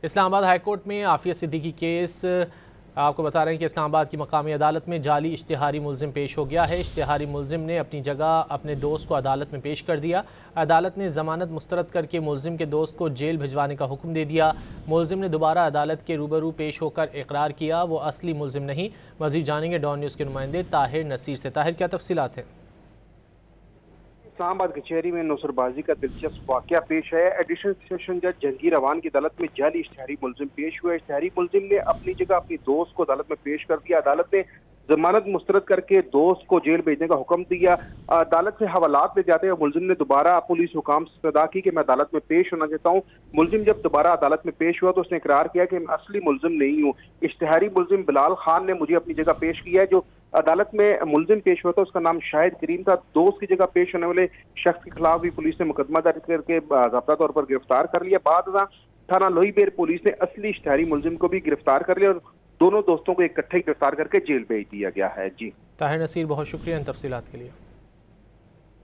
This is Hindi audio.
इस्लामाबाद हाईकोर्ट में आफिया सिद्दीकी केस आपको बता रहे हैं कि इस्लामाबाद की मकामी अदालत में जाली इश्तिहारी मुल्जिम पेश हो गया है। इश्तिहारी मुल्जिम ने अपनी जगह अपने दोस्त को अदालत में पेश कर दिया। अदालत ने ज़मानत मुस्तरद करके मुल्जिम के दोस्त को जेल भिजवाने का हुक्म दे दिया। मुल्जिम ने दोबारा अदालत के रूबरू पेश होकर इकरार किया वो असली मुल्जिम नहीं। मज़ीद जानेंगे डॉन न्यूज़ के नुमाइंदे ताहिर नसीर से। ताहिर, क्या तफसीलात हैं? इस्लामाबाद कचहरी में नौसरबाजी का दिलचस्प वाकया पेश है। एडिशनल सेशन जज जहांगीर अवान की अदालत में जाली इश्तिहारी मुल्जिम पेश हुआ। इश्तिहारी मुल्जिम ने अपनी जगह अपनी दोस्त को अदालत में पेश कर दिया। अदालत ने जमानत मुस्तरद करके दोस्त को जेल भेजने का हुक्म दिया। अदालत से हवालात ले जाते हुए मुल्जिम ने दोबारा पुलिस हुकाम से अदा की कि मैं अदालत में पेश होना चाहता हूँ। मुल्जिम जब दोबारा अदालत में पेश हुआ तो उसने इकरार किया कि मैं असली मुल्जिम नहीं हूँ। इश्तिहारी मुल्जिम बिलाल खान ने मुझे अपनी जगह पेश किया है। जो अदालत में मुल्जिम पेश हुआ था उसका नाम शाहिद करीम था। दोस्त की जगह पेश होने वाले शख्स के खिलाफ भी पुलिस ने मुकदमा दर्ज करके ज़ाब्ता तौर पर गिरफ्तार कर लिया। बाद थाना लोहीबेर पुलिस ने असली इश्तिहारी मुल्जिम को भी गिरफ्तार कर लिया और दोनों दोस्तों को इकट्ठे गिरफ्तार करके जेल भेज दिया गया है। जी ताहिर नसीर, बहुत शुक्रिया इन तफसीलात के लिए।